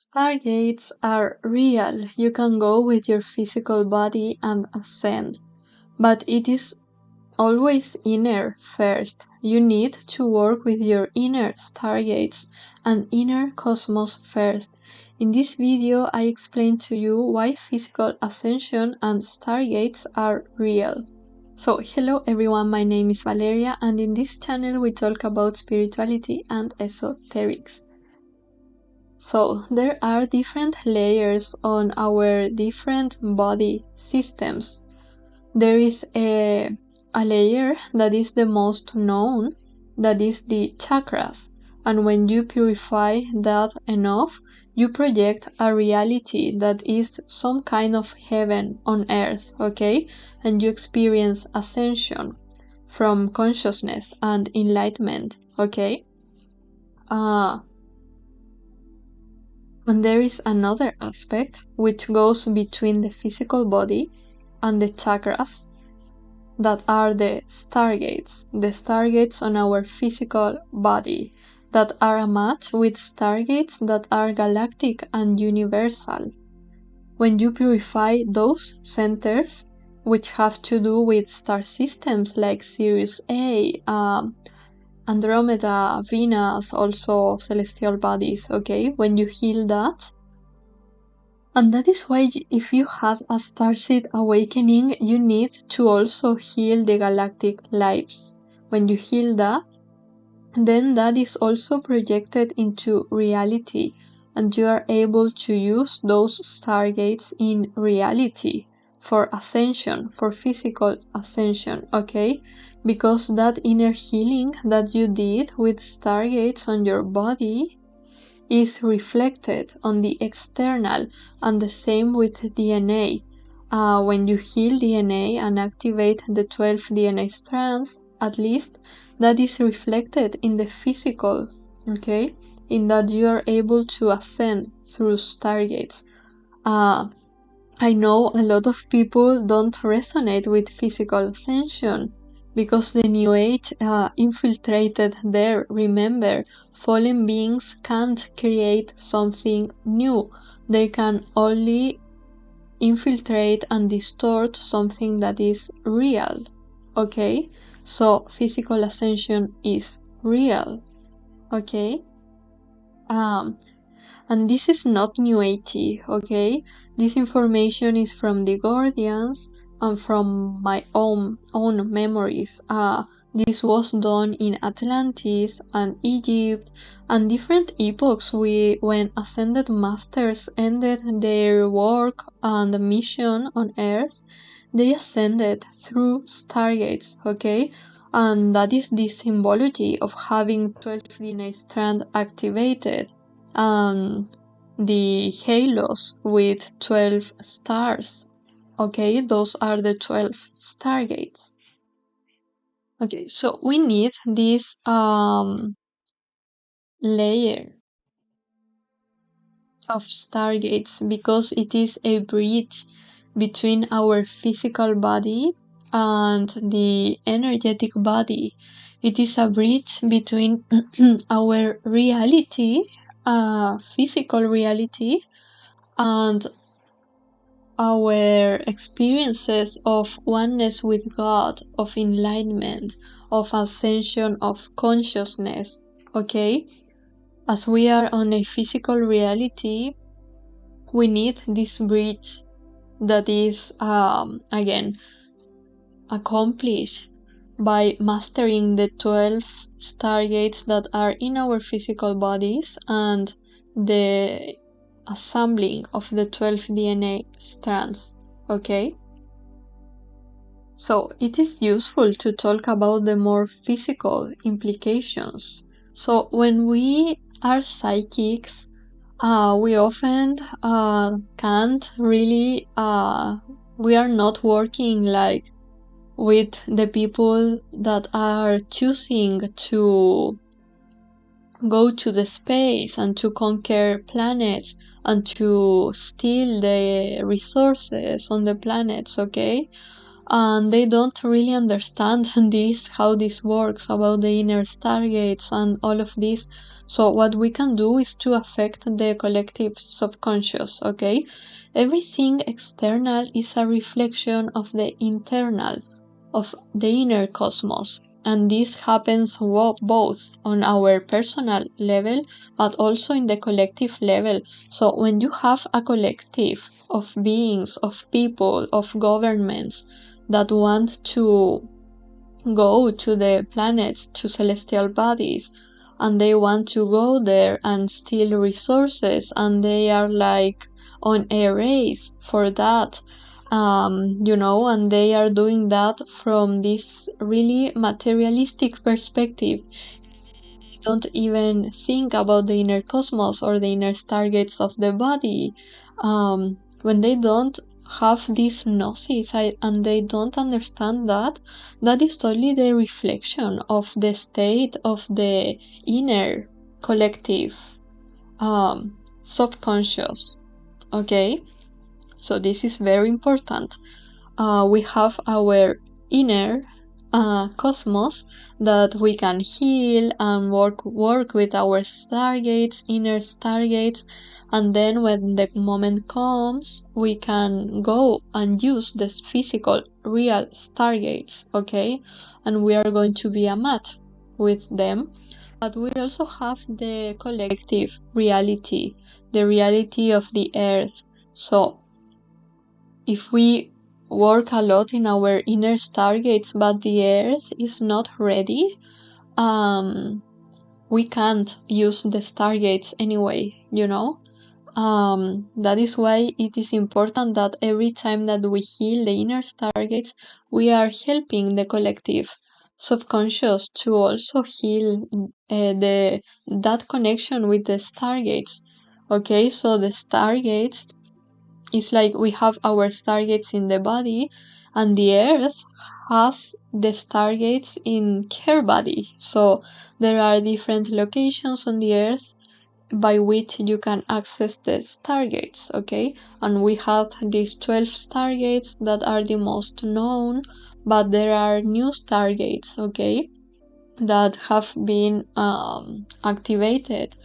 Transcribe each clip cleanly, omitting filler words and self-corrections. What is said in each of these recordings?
Stargates are real. You can go with your physical body and ascend, but it is always inner first. You need to work with your inner stargates and inner cosmos first. In this video, I explain to you why physical ascension and stargates are real. So, hello everyone, my name is Valeria, and in this channel we talk about spirituality and esoterics. So there are different layers on our different body systems. There is a layer that is the most known, that is the chakras. And when you purify that enough, you project a reality that is some kind of heaven on earth, okay? And you experience ascension from consciousness and enlightenment, okay? And there is another aspect which goes between the physical body and the chakras that are the stargates on our physical body that are a match with stargates that are galactic and universal. When you purify those centers, which have to do with star systems like Sirius A, Andromeda, Venus, also celestial bodies, okay? When you heal that, and that is why if you have a starseed awakening, you need to also heal the galactic lives. When you heal that, then that is also projected into reality, and you are able to use those stargates in reality for ascension, for physical ascension, okay? Because that inner healing that you did with stargates on your body is reflected on the external, and the same with DNA. When you heal DNA and activate the 12 DNA strands, at least, that is reflected in the physical, okay? In that you are able to ascend through stargates. I know a lot of people don't resonate with physical ascension because the New Age infiltrated there. Remember, fallen beings can't create something new. They can only infiltrate and distort something that is real. Okay? So physical ascension is real. Okay? And this is not New Agey, okay? This information is from the Guardians and from my own memories. This was done in Atlantis and Egypt and different epochs when ascended masters ended their work and mission on Earth. They ascended through stargates, okay? And that is the symbology of having 12 DNA strand activated. The halos with 12 stars. Okay, those are the 12 stargates. Okay, so we need this layer of stargates because it is a bridge between our physical body and the energetic body. It is a bridge between our reality, physical reality, and our experiences of oneness with God, of enlightenment, of ascension of consciousness, okay? As we are on a physical reality, we need this bridge that is, again, accomplished by mastering the 12 stargates that are in our physical bodies and the assembling of the 12 DNA strands, okay? So it is useful to talk about the more physical implications. So when we are psychics, we often can't really, we are not working like with the people that are choosing to go to the space and to conquer planets and to steal the resources on the planets, okay? And they don't really understand how this works about the inner stargates and all of this. So what we can do is to affect the collective subconscious, okay? Everything external is a reflection of the internal, of the inner cosmos. And this happens both on our personal level, but also in the collective level. So when you have a collective of beings, of people, of governments that want to go to the planets, to celestial bodies, and they want to go there and steal resources, and they are like on a race for that, and they are doing that from this really materialistic perspective. They don't even think about the inner cosmos or the inner stargates of the body. When they don't have this gnosis and they don't understand that, that is totally the reflection of the state of the inner collective subconscious. Okay, so this is very important. We have our inner cosmos that we can heal and work with our stargates, inner stargates, and then when the moment comes, we can go and use this physical, real stargates, okay? And we are going to be a match with them. But we also have the collective reality, the reality of the earth. So if we work a lot in our inner stargates, but the earth is not ready, we can't use the stargates anyway, that is why it is important that every time that we heal the inner stargates, we are helping the collective subconscious to also heal that connection with the stargates. Okay, so the stargates, it's like we have our stargates in the body, and the earth has the stargates in her body. So there are different locations on the earth by which you can access the stargates, okay? And we have these 12 stargates that are the most known, but there are new stargates, okay, that have been activated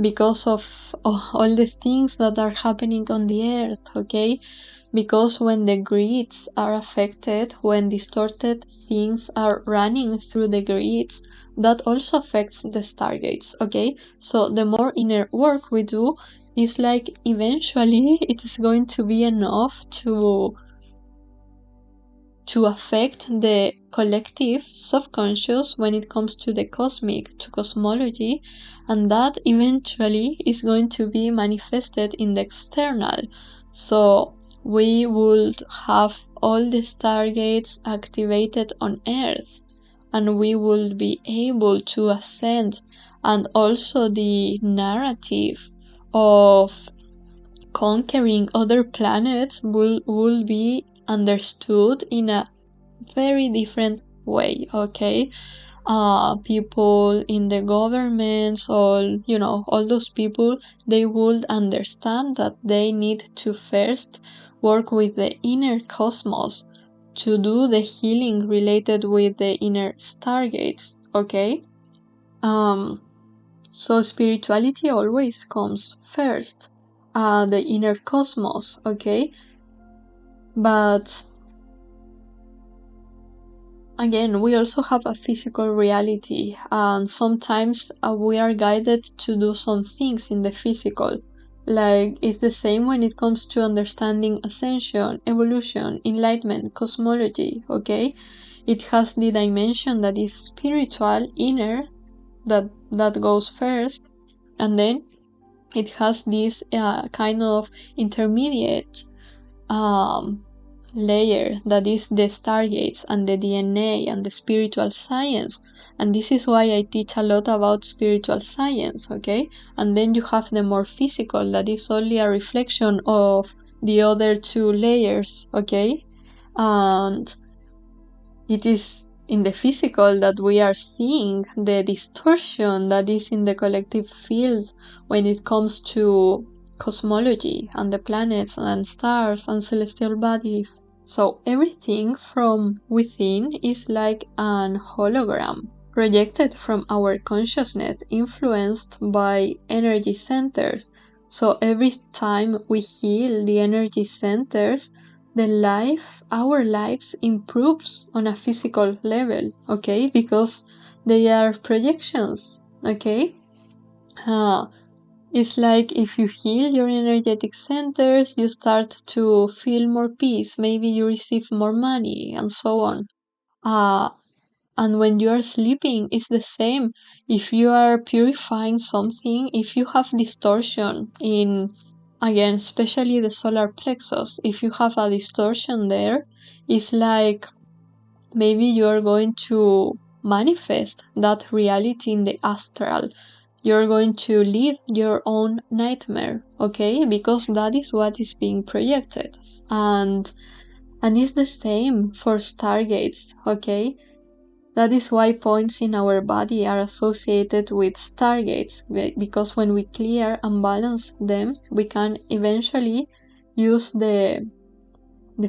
because of all the things that are happening on the earth, okay? Because when the grids are affected, when distorted things are running through the grids, that also affects the stargates, okay? So the more inner work we do, is like eventually it is going to be enough to affect the collective subconscious when it comes to the cosmic, to cosmology, and that eventually is going to be manifested in the external. So we would have all the stargates activated on Earth, and we will be able to ascend, and also the narrative of conquering other planets will be understood in a very different way, okay? People in the governments, all those people, they would understand that they need to first work with the inner cosmos to do the healing related with the inner stargates, okay? So spirituality always comes first, the inner cosmos, okay? But again, we also have a physical reality, and sometimes we are guided to do some things in the physical. Like, it's the same when it comes to understanding ascension, evolution, enlightenment, cosmology, okay? It has the dimension that is spiritual, inner, that goes first, and then it has this kind of intermediate layer that is the stargates and the DNA and the spiritual science. And this is why I teach a lot about spiritual science, okay? And then you have the more physical, that is only a reflection of the other two layers, okay? And it is in the physical that we are seeing the distortion that is in the collective field when it comes to cosmology and the planets and stars and celestial bodies. So everything from within is like an hologram, projected from our consciousness, influenced by energy centers. So every time we heal the energy centers, our lives improves on a physical level, okay? Because they are projections, okay? It's like if you heal your energetic centers, you start to feel more peace, maybe you receive more money, and so on. And when you are sleeping, it's the same. If you are purifying something, if you have distortion in, again, especially the solar plexus, if you have a distortion there, it's like maybe you are going to manifest that reality in the astral. You're going to live your own nightmare, okay? Because that is what is being projected. And it's the same for stargates, okay? That is why points in our body are associated with stargates, because when we clear and balance them, we can eventually use the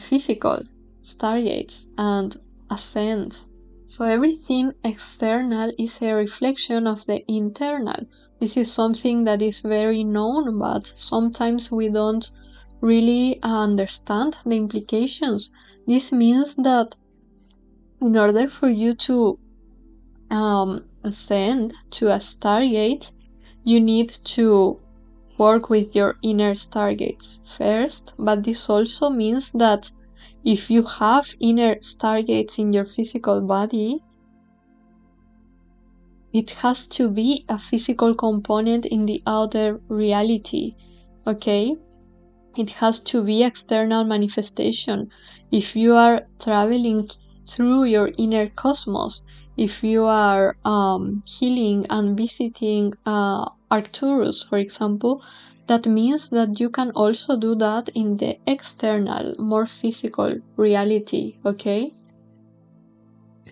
physical stargates and ascend. So everything external is a reflection of the internal. This is something that is very known, but sometimes we don't really understand the implications. This means that in order for you to ascend to a stargate, you need to work with your inner stargates first, but this also means that if you have inner stargates in your physical body, it has to be a physical component in the outer reality, okay? It has to be external manifestation. If you are traveling through your inner cosmos, if you are healing and visiting Arcturus, for example, that means that you can also do that in the external, more physical reality, okay?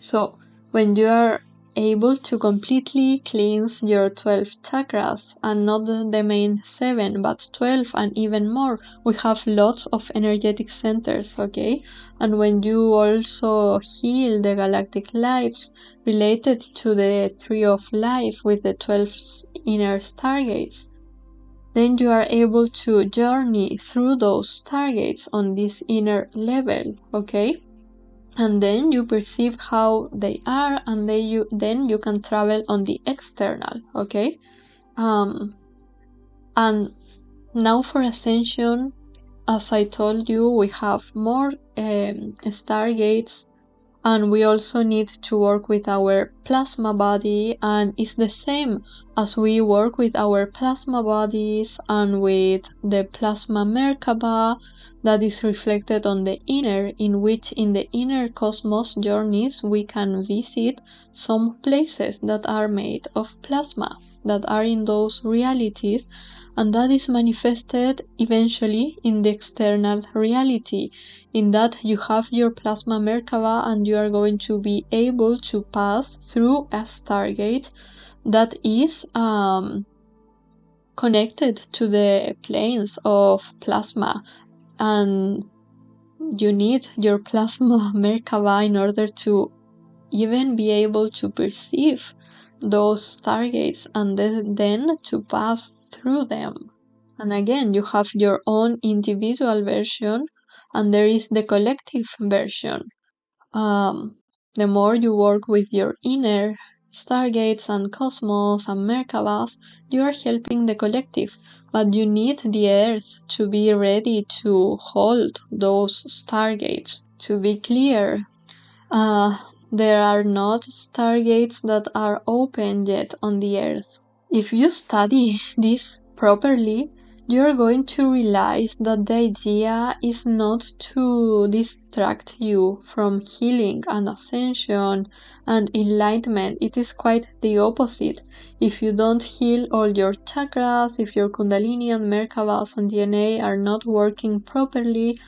So when you are able to completely cleanse your 12 chakras, and not the main 7 but 12 and even more, we have lots of energetic centers, okay? And when you also heal the galactic lives related to the tree of life with the 12 inner stargates, then you are able to journey through those stargates on this inner level, okay? And then you perceive how they are, and then you can travel on the external, okay? And now for ascension, as I told you, we have more stargates, and we also need to work with our plasma body, and it's the same as we work with our plasma bodies and with the plasma Merkaba that is reflected on the inner, in which in the inner cosmos journeys we can visit some places that are made of plasma, that are in those realities, and that is manifested eventually in the external reality, in that you have your plasma Merkaba and you are going to be able to pass through a stargate that is connected to the planes of plasma, and you need your plasma Merkaba in order to even be able to perceive those stargates and then to pass through them. And again, you have your own individual version, and there is the collective version. The more you work with your inner stargates and cosmos and Merkabas, you are helping the collective, but you need the earth to be ready to hold those stargates. To be clear, there are not stargates that are open yet on the earth. If you study this properly, you're going to realize that the idea is not to distract you from healing and ascension and enlightenment. It is quite the opposite. If you don't heal all your chakras, if your Kundalini and Merkabas and DNA are not working properly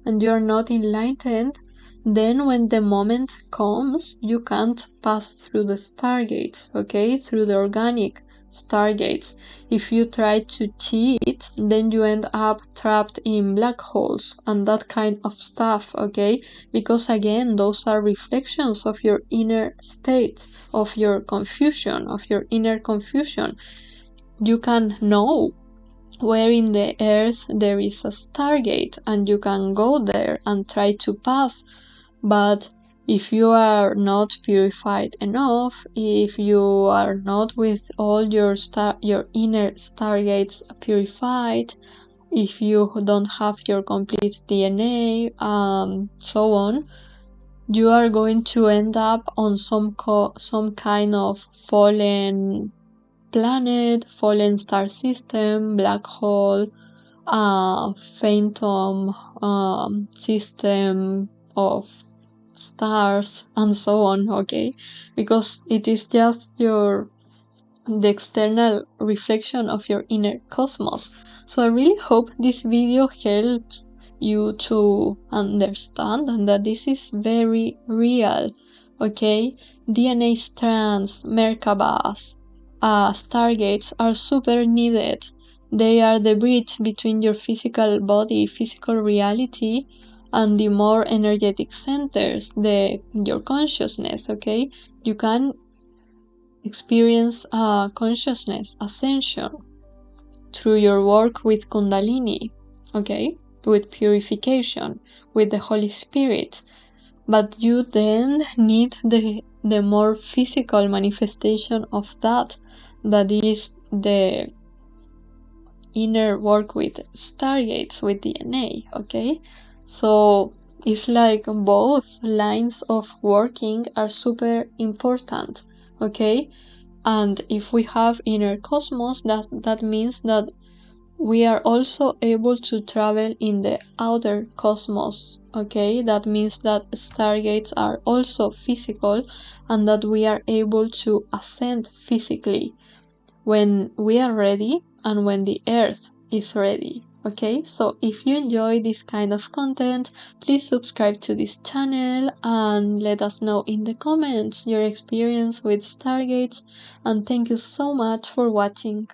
and you're not enlightened, then when the moment comes, you can't pass through the stargates, okay? Through the organic stargates. If you try to cheat, then you end up trapped in black holes and that kind of stuff, okay? Because again, those are reflections of your inner state, of your confusion, of your inner confusion. You can know where in the earth there is a stargate and you can go there and try to pass, but if you are not purified enough, if you are not with all your inner stargates purified, if you don't have your complete DNA, so on, you are going to end up on some kind of fallen planet, fallen star system, black hole, phantom system of stars and so on, okay? Because it is just the external reflection of your inner cosmos. So I really hope this video helps you to understand and that this is very real, okay? DNA strands, Merkabahs, stargates are super needed. They are the bridge between your physical body, physical reality, and the more energetic centers, your consciousness, okay? You can experience consciousness ascension through your work with Kundalini, okay? With purification, with the Holy Spirit. But you then need the more physical manifestation of that is the inner work with stargates, with DNA, okay? So it's like both lines of working are super important, okay? And if we have inner cosmos, that means that we are also able to travel in the outer cosmos, okay? That means that stargates are also physical and that we are able to ascend physically when we are ready and when the earth is ready, okay? So if you enjoy this kind of content, please subscribe to this channel and let us know in the comments your experience with stargates, and thank you so much for watching.